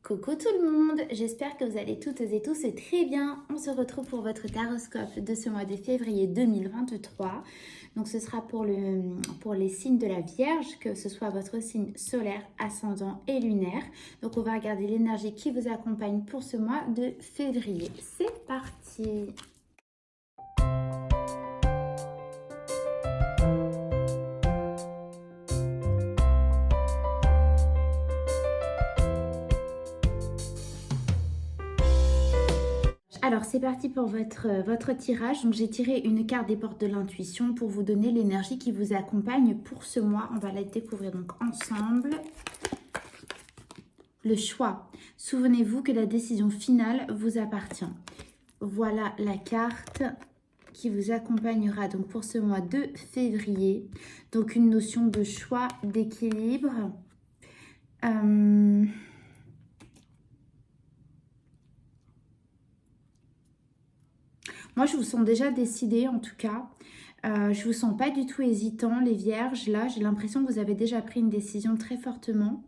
Coucou tout le monde, j'espère que vous allez toutes et tous très bien. On se retrouve pour votre taroscope de ce mois de février 2023. Donc ce sera pour les signes de la Vierge, que ce soit votre signe solaire, ascendant et lunaire. Donc on va regarder l'énergie qui vous accompagne pour ce mois de février. C'est parti! Alors c'est parti pour votre tirage. Donc j'ai tiré une carte des portes de l'intuition pour vous donner l'énergie qui vous accompagne pour ce mois. On va la découvrir donc ensemble. Le choix. Souvenez-vous que la décision finale vous appartient. Voilà la carte qui vous accompagnera donc pour ce mois de février. Donc une notion de choix, d'équilibre. Moi, je vous sens déjà décidé en tout cas. Je vous sens pas du tout hésitant, les vierges. Là, j'ai l'impression que vous avez déjà pris une décision très fortement.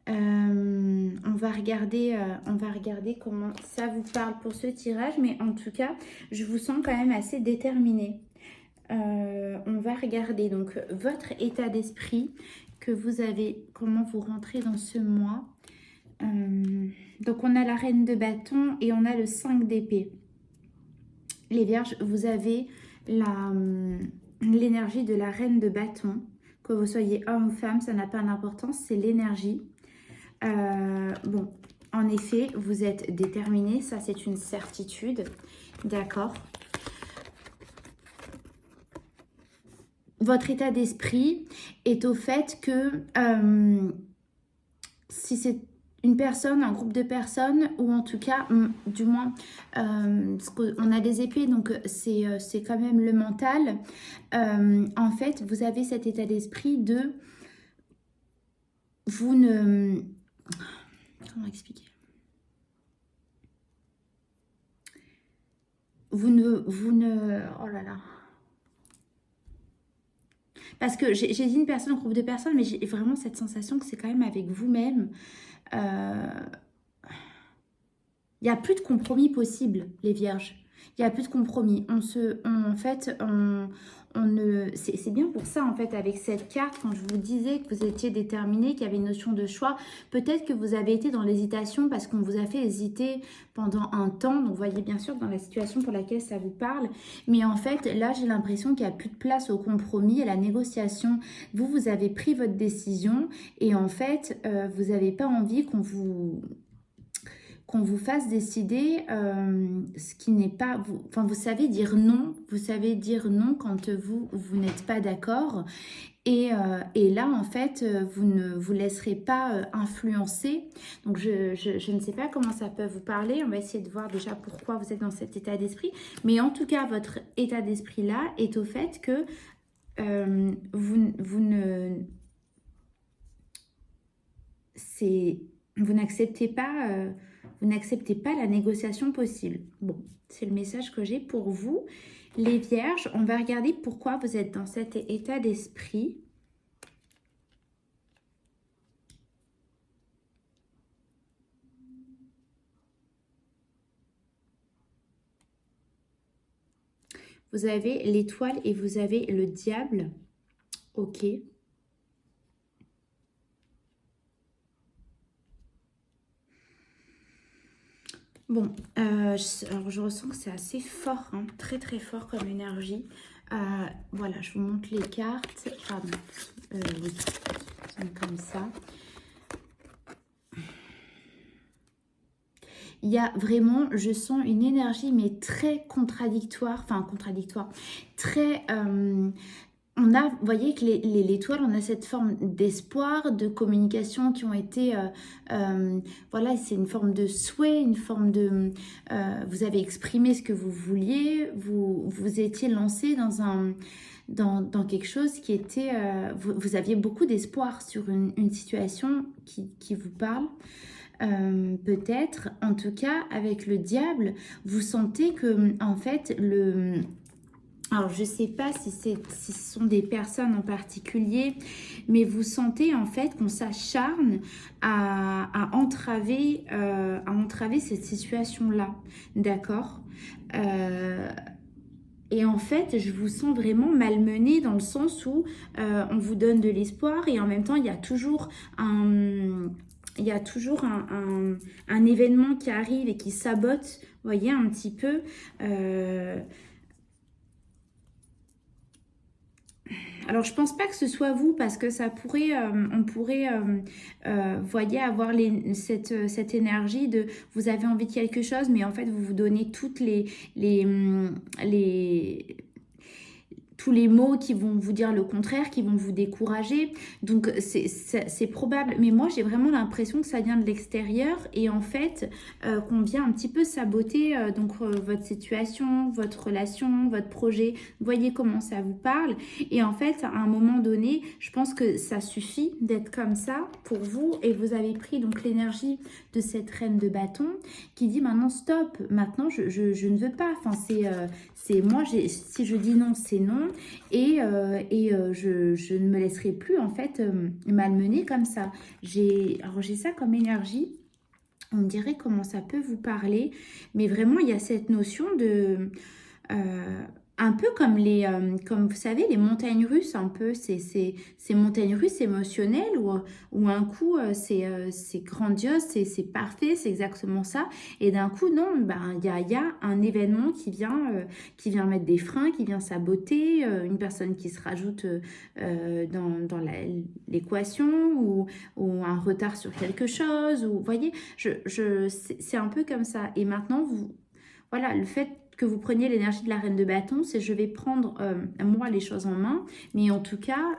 On va regarder comment ça vous parle pour ce tirage. Mais en tout cas, je vous sens quand même assez déterminé. On va regarder donc votre état d'esprit que vous avez, comment vous rentrez dans ce mois. Donc, on a la reine de bâton et on a le 5 d'épée. Les vierges, vous avez l'énergie de la reine de bâton. Que vous soyez homme ou femme, ça n'a pas d'importance, c'est l'énergie. Bon, en effet, vous êtes déterminé, ça c'est une certitude. D'accord. Votre état d'esprit est au fait que si c'est une personne, un groupe de personnes, ou en tout cas, du moins, on a des épées, donc c'est quand même le mental. En fait, vous avez cet état d'esprit de... Vous ne... Comment expliquer? Vous ne... Oh là là. Parce que j'ai dit une personne, un groupe de personnes, mais j'ai vraiment cette sensation que c'est quand même avec vous-même. Il n'y a plus de compromis possible, les vierges. Il n'y a plus de compromis. C'est bien pour ça, en fait, avec cette carte, quand je vous disais que vous étiez déterminé, qu'il y avait une notion de choix, peut-être que vous avez été dans l'hésitation parce qu'on vous a fait hésiter pendant un temps. Donc, vous voyez bien sûr dans la situation pour laquelle ça vous parle. Mais en fait, là, j'ai l'impression qu'il n'y a plus de place au compromis, à la négociation. Vous avez pris votre décision et en fait, vous n'avez pas envie qu'on vous fasse décider ce qui n'est pas... vous savez dire non. Vous savez dire non quand vous n'êtes pas d'accord. Et là, en fait, vous ne vous laisserez pas influencer. Donc, je ne sais pas comment ça peut vous parler. On va essayer de voir déjà pourquoi vous êtes dans cet état d'esprit. Mais en tout cas, votre état d'esprit-là est au fait que vous n'acceptez pas... vous n'acceptez pas la négociation possible. Bon, c'est le message que j'ai pour vous. Les vierges, on va regarder pourquoi vous êtes dans cet état d'esprit. Vous avez l'étoile et vous avez le diable. Ok. Bon, alors je ressens que c'est assez fort, hein, très très fort comme énergie. Voilà, je vous montre les cartes. Pardon, oui, comme ça. Il y a vraiment, je sens une énergie, mais très contradictoire, très... on a, vous voyez que l'étoile, on a cette forme d'espoir, de communication qui ont été, voilà, c'est une forme de souhait, une forme de, vous avez exprimé ce que vous vouliez, vous étiez lancé dans quelque chose qui était, vous aviez beaucoup d'espoir sur une situation qui vous parle. Peut-être, en tout cas, avec le diable, vous sentez que, en fait, Alors, je ne sais pas si si ce sont des personnes en particulier, mais vous sentez en fait qu'on s'acharne à entraver cette situation-là, d'accord? Euh, et en fait, je vous sens vraiment malmené dans le sens où on vous donne de l'espoir et en même temps, il y a toujours un événement qui arrive et qui sabote, vous voyez, un petit peu. Alors, je pense pas que ce soit vous parce que ça pourrait, on pourrait, voyez, avoir cette énergie de vous avez envie de quelque chose, mais en fait, vous vous donnez toutes les tous les mots qui vont vous dire le contraire, qui vont vous décourager. Donc, c'est probable. Mais moi, j'ai vraiment l'impression que ça vient de l'extérieur et en fait, qu'on vient un petit peu saboter votre situation, votre relation, votre projet. Vous voyez comment ça vous parle. Et en fait, à un moment donné, je pense que ça suffit d'être comme ça pour vous et vous avez pris donc l'énergie de cette reine de bâton qui dit maintenant stop, maintenant je ne veux pas. Enfin, c'est moi, si je dis non, c'est non. Et je ne me laisserai plus en fait malmener comme ça. Alors j'ai ça comme énergie. On dirait comment ça peut vous parler. Mais vraiment, il y a cette notion de... un peu comme comme vous savez, les montagnes russes, un peu, ces montagnes russes émotionnelles où un coup, c'est grandiose, c'est parfait, c'est exactement ça. Et d'un coup, non, ben, il y a un événement qui vient mettre des freins, qui vient saboter, une personne qui se rajoute dans l'équation ou un retard sur quelque chose. Ou, vous voyez, c'est un peu comme ça. Et maintenant, voilà, le fait que vous preniez l'énergie de la reine de bâton, c'est je vais prendre moi les choses en main, mais en tout cas,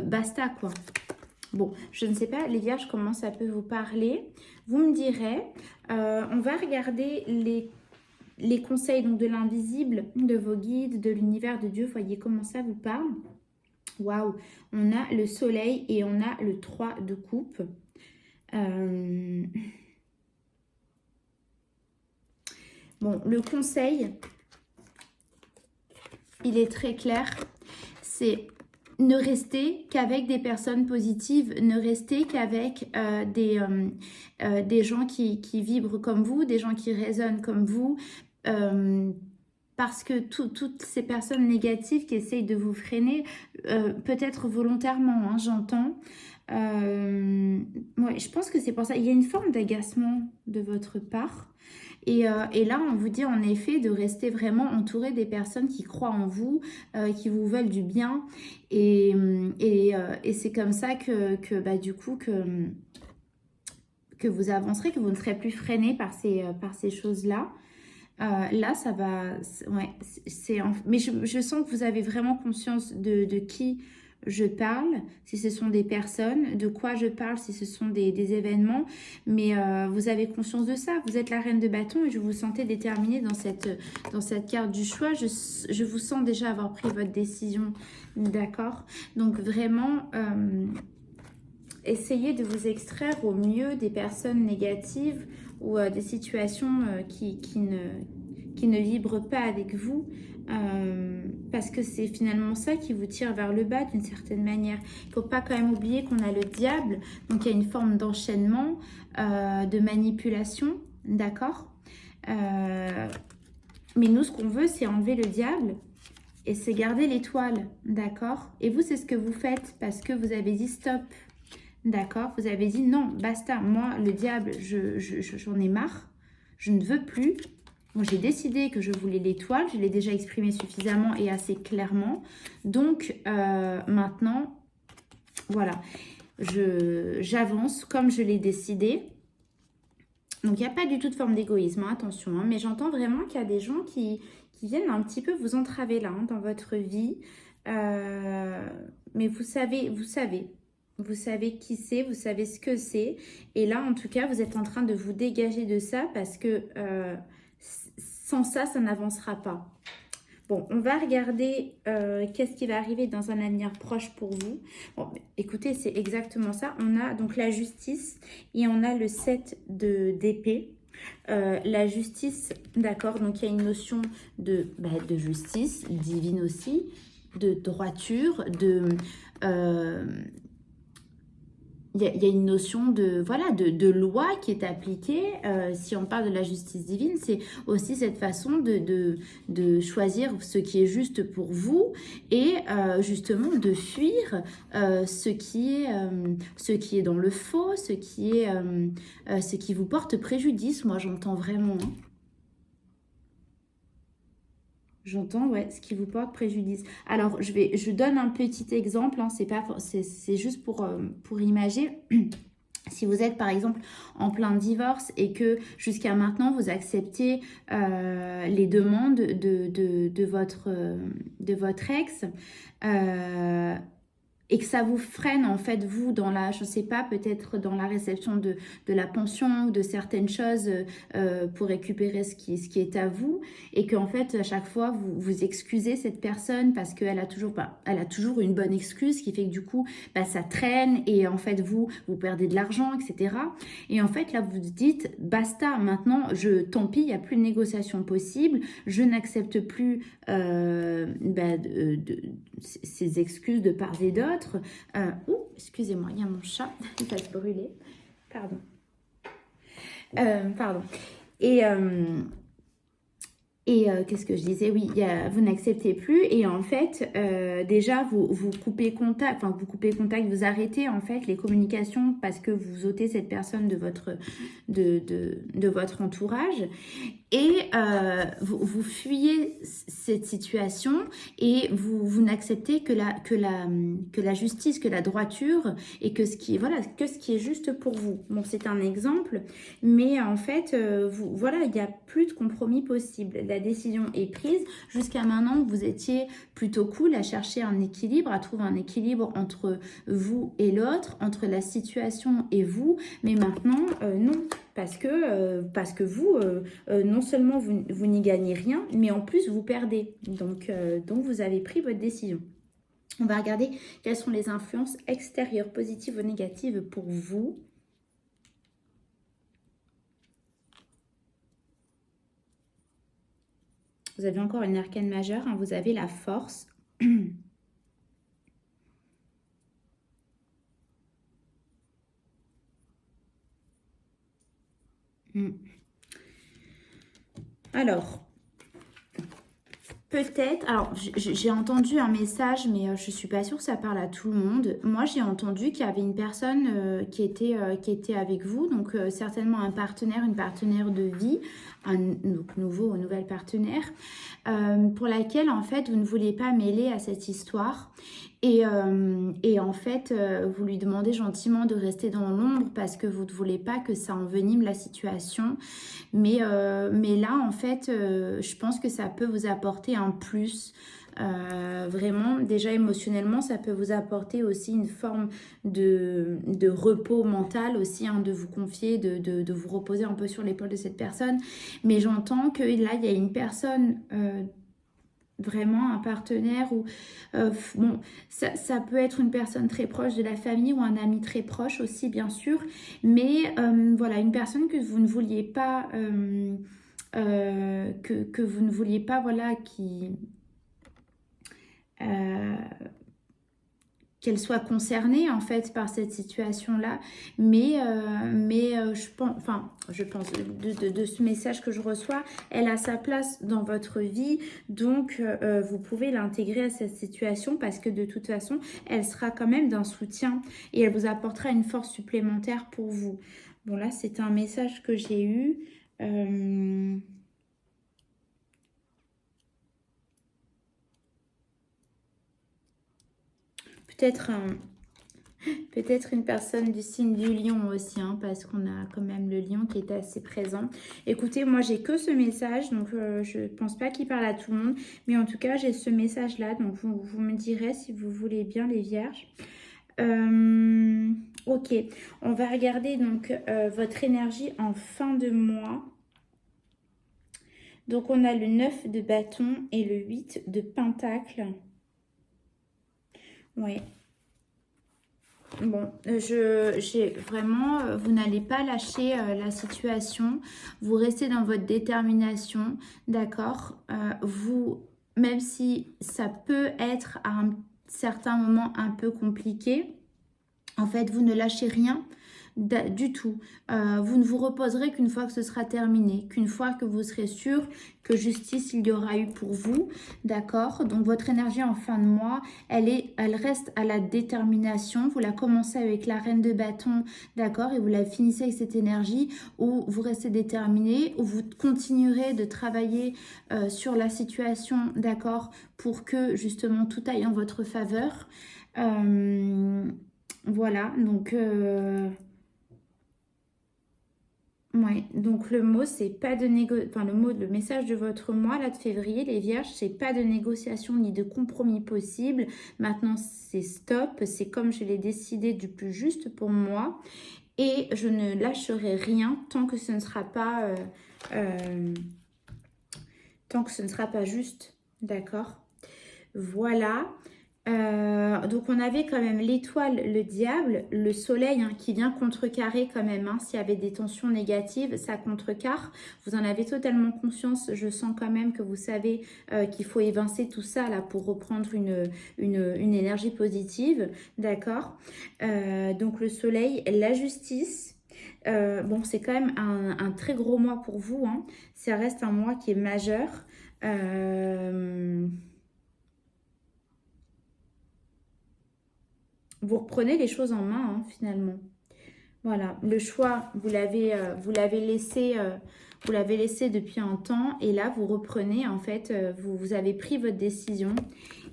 basta quoi. Bon, je ne sais pas les vierges comment ça peut vous parler. Vous me direz, on va regarder les conseils donc de l'invisible, de vos guides, de l'univers de Dieu. Voyez comment ça vous parle. Waouh, on a le soleil et on a le 3 de coupe. Bon, le conseil, il est très clair, c'est ne rester qu'avec des personnes positives, ne rester qu'avec des gens qui vibrent comme vous, des gens qui résonnent comme vous, parce que toutes ces personnes négatives qui essayent de vous freiner, peut-être volontairement, hein, j'entends, ouais, je pense que c'est pour ça, il y a une forme d'agacement de votre part. Et là, on vous dit en effet de rester vraiment entouré des personnes qui croient en vous, qui vous veulent du bien. Et c'est comme ça bah, du coup, que vous avancerez, que vous ne serez plus freiné par ces choses-là. Là, ça va... Ouais, mais je sens que vous avez vraiment conscience de qui je parle, si ce sont des personnes, de quoi je parle, si ce sont des événements, mais vous avez conscience de ça. Vous êtes la reine de bâton et je vous sentais déterminée dans cette carte du choix. Je vous sens déjà avoir pris votre décision, d'accord? Donc vraiment, essayez de vous extraire au mieux des personnes négatives ou des situations qui ne vibrent pas avec vous. Parce que c'est finalement ça qui vous tire vers le bas d'une certaine manière. Il ne faut pas quand même oublier qu'on a le diable, donc il y a une forme d'enchaînement, de manipulation, d'accord? Mais nous, ce qu'on veut, c'est enlever le diable et c'est garder l'étoile, d'accord? Et vous, c'est ce que vous faites parce que vous avez dit stop, d'accord? Vous avez dit non, basta, moi, le diable, j'en ai marre, je ne veux plus. Bon, j'ai décidé que je voulais l'étoile, je l'ai déjà exprimé suffisamment et assez clairement. Donc, maintenant, voilà, j'avance comme je l'ai décidé. Donc, il n'y a pas du tout de forme d'égoïsme, hein, attention. Hein, mais j'entends vraiment qu'il y a des gens qui viennent un petit peu vous entraver là, hein, dans votre vie. Mais vous savez qui c'est, vous savez ce que c'est. Et là, en tout cas, vous êtes en train de vous dégager de ça parce que... sans ça, ça n'avancera pas. Bon, on va regarder qu'est-ce qui va arriver dans un avenir proche pour vous. Bon, écoutez, c'est exactement ça. On a donc la justice et on a le 7 d'épée. La justice, d'accord, donc il y a une notion de justice divine aussi, de droiture, il y a une notion voilà, de loi qui est appliquée. Si on parle de la justice divine, c'est aussi cette façon de choisir ce qui est juste pour vous et justement de fuir ce qui est dans le faux, ce qui vous porte préjudice. Moi, j'entends vraiment, hein. J'entends, ouais, ce qui vous porte préjudice. Alors, je donne un petit exemple, hein, c'est juste pour imager. Si vous êtes par exemple en plein divorce et que jusqu'à maintenant vous acceptez les demandes de votre ex, et que ça vous freine en fait vous dans je sais pas, peut-être dans la réception de la pension ou de certaines choses pour récupérer ce qui est à vous, et qu'en fait à chaque fois vous excusez cette personne parce qu'elle a elle a toujours une bonne excuse qui fait que du coup ça traîne et en fait vous perdez de l'argent, etc. Et en fait là vous dites basta, maintenant tant pis, il n'y a plus de négociation possible, je n'accepte plus ces excuses de part et d'autre. Excusez-moi, il y a mon chat, il va se brûler. Pardon. Pardon. Et qu'est-ce que je disais? Oui, vous n'acceptez plus et en fait, déjà, vous coupez contact, vous arrêtez en fait les communications parce que vous ôtez cette personne de votre entourage. Et vous fuyez cette situation et vous n'acceptez que la justice, que la droiture et que ce qui est juste pour vous. Bon, c'est un exemple, mais en fait, il n'y a plus de compromis possible. La décision est prise. Jusqu'à maintenant, vous étiez plutôt cool à chercher un équilibre, à trouver un équilibre entre vous et l'autre, entre la situation et vous, mais maintenant, non. Parce que vous, non seulement vous n'y gagnez rien, mais en plus vous perdez. Donc vous avez pris votre décision. On va regarder quelles sont les influences extérieures, positives ou négatives pour vous. Vous avez encore une arcane majeure, hein, vous avez la force. Alors, peut-être, alors j'ai entendu un message, mais je ne suis pas sûre que ça parle à tout le monde. Moi, j'ai entendu qu'il y avait une personne qui était avec vous, donc certainement un partenaire, une partenaire de vie, un nouvel partenaire, pour laquelle en fait vous ne voulez pas mêler à cette histoire. Et en fait, vous lui demandez gentiment de rester dans l'ombre parce que vous ne voulez pas que ça envenime la situation. Mais là, en fait, je pense que ça peut vous apporter un plus. Vraiment, déjà émotionnellement, ça peut vous apporter aussi une forme de repos mental aussi, hein, de vous confier, de vous reposer un peu sur l'épaule de cette personne. Mais j'entends que là, il y a une personne... vraiment un partenaire ou bon, ça peut être une personne très proche de la famille ou un ami très proche aussi bien sûr, mais voilà, une personne que vous ne vouliez pas que vous ne vouliez pas, voilà, qu'elle soit concernée en fait par cette situation-là, mais je pense de ce message que je reçois, elle a sa place dans votre vie, donc vous pouvez l'intégrer à cette situation parce que de toute façon, elle sera quand même d'un soutien et elle vous apportera une force supplémentaire pour vous. Bon là, c'est un message que j'ai eu. Peut-être une personne du signe du lion aussi, hein, parce qu'on a quand même le lion qui est assez présent. Écoutez, moi j'ai que ce message, donc je pense pas qu'il parle à tout le monde, mais en tout cas j'ai ce message-là, donc vous me direz si vous voulez bien les vierges. Ok, on va regarder donc votre énergie en fin de mois. Donc on a le 9 de bâton et le 8 de pentacle. Ouais. Bon, j'ai vraiment, vous n'allez pas lâcher la situation. Vous restez dans votre détermination, d'accord? Vous, même si ça peut être à un certain moment un peu compliqué, en fait, vous ne lâchez rien du tout. Vous ne vous reposerez qu'une fois que ce sera terminé, qu'une fois que vous serez sûr que justice il y aura eu pour vous, d'accord? Donc votre énergie en fin de mois, elle reste à la détermination. Vous la commencez avec la reine de bâton, d'accord? Et vous la finissez avec cette énergie où vous restez déterminé, où vous continuerez de travailler sur la situation, d'accord? Pour que justement tout aille en votre faveur. Voilà, donc ouais, donc le mot c'est pas de enfin le message de votre mois là de février, les vierges, c'est pas de négociation ni de compromis possible. Maintenant c'est stop, c'est comme je l'ai décidé du plus juste pour moi et je ne lâcherai rien tant que ce ne sera pas tant que ce ne sera pas juste, d'accord? Voilà. Donc on avait quand même l'étoile, le diable, le soleil hein, qui vient contrecarrer quand même. Hein, s'il y avait des tensions négatives, ça contrecarre. Vous en avez totalement conscience. Je sens quand même que vous savez qu'il faut évincer tout ça là pour reprendre une énergie positive. D'accord. Donc le soleil, la justice. Bon, c'est quand même un très gros mois pour vous. Hein. Ça reste un mois qui est majeur. Vous reprenez les choses en main, hein, finalement. Voilà, le choix, vous l'avez laissé depuis un temps. Et là, vous reprenez, en fait, vous avez pris votre décision.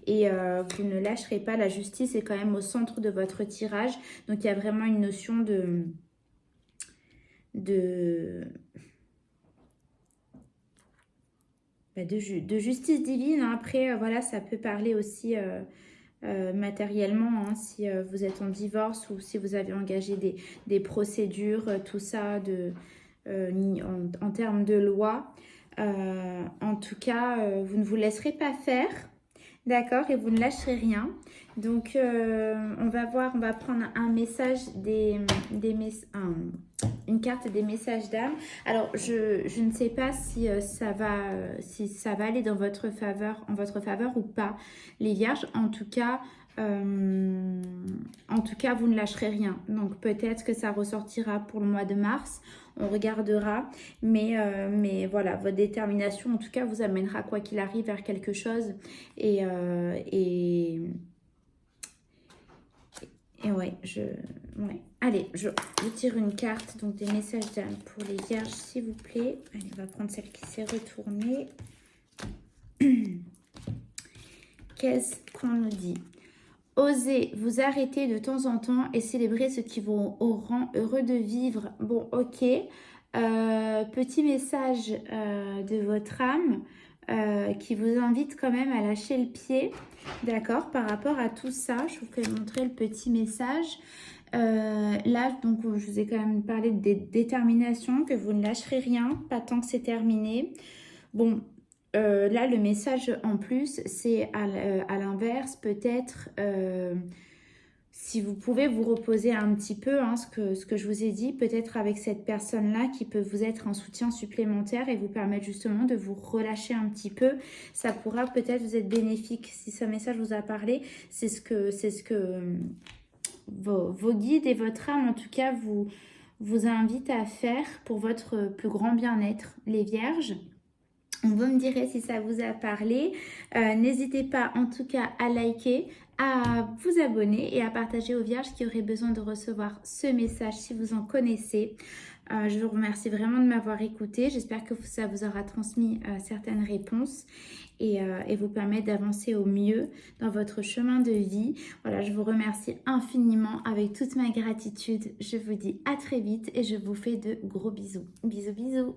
Et vous ne lâcherez pas. La justice est quand même au centre de votre tirage. Donc, il y a vraiment une notion de justice divine. Après, voilà, ça peut parler aussi... matériellement, hein, si vous êtes en divorce ou si vous avez engagé des procédures, tout ça en termes de loi. En tout cas, vous ne vous laisserez pas faire, d'accord, et vous ne lâcherez rien. Donc, on va voir, on va prendre un message une carte des messages d'âme. Alors, je ne sais pas si ça va aller dans votre faveur, en votre faveur ou pas, les vierges. En tout cas, vous ne lâcherez rien. Donc, peut-être que ça ressortira pour le mois de mars. On regardera. Mais voilà, votre détermination, en tout cas, vous amènera, quoi qu'il arrive, vers quelque chose. Et ouais, ouais. Allez, je tire une carte, donc des messages d'âme pour les vierges, s'il vous plaît. Allez, on va prendre celle qui s'est retournée. Qu'est-ce qu'on nous dit? Osez vous arrêter de temps en temps et célébrer ce qui vous rend heureux de vivre. Bon, ok. Petit message de votre âme qui vous invite quand même à lâcher le pied, d'accord, par rapport à tout ça. Je vous fais montrer le petit message. Là, donc, je vous ai quand même parlé de détermination, que vous ne lâcherez rien, pas tant que c'est terminé. Bon, là, le message en plus, c'est à l'inverse, peut-être, si vous pouvez vous reposer un petit peu, hein, ce que je vous ai dit, peut-être avec cette personne-là qui peut vous être un soutien supplémentaire et vous permettre justement de vous relâcher un petit peu. Ça pourra peut-être vous être bénéfique. Si ce message vous a parlé, c'est ce que vos guides et votre âme, en tout cas, vous invitent à faire pour votre plus grand bien-être, les vierges. Vous me direz si ça vous a parlé. N'hésitez pas en tout cas à liker, à vous abonner et à partager aux vierges qui auraient besoin de recevoir ce message si vous en connaissez. Je vous remercie vraiment de m'avoir écouté. J'espère que ça vous aura transmis certaines réponses et vous permettre d'avancer au mieux dans votre chemin de vie. Voilà, je vous remercie infiniment avec toute ma gratitude. Je vous dis à très vite et je vous fais de gros bisous. Bisous, bisous.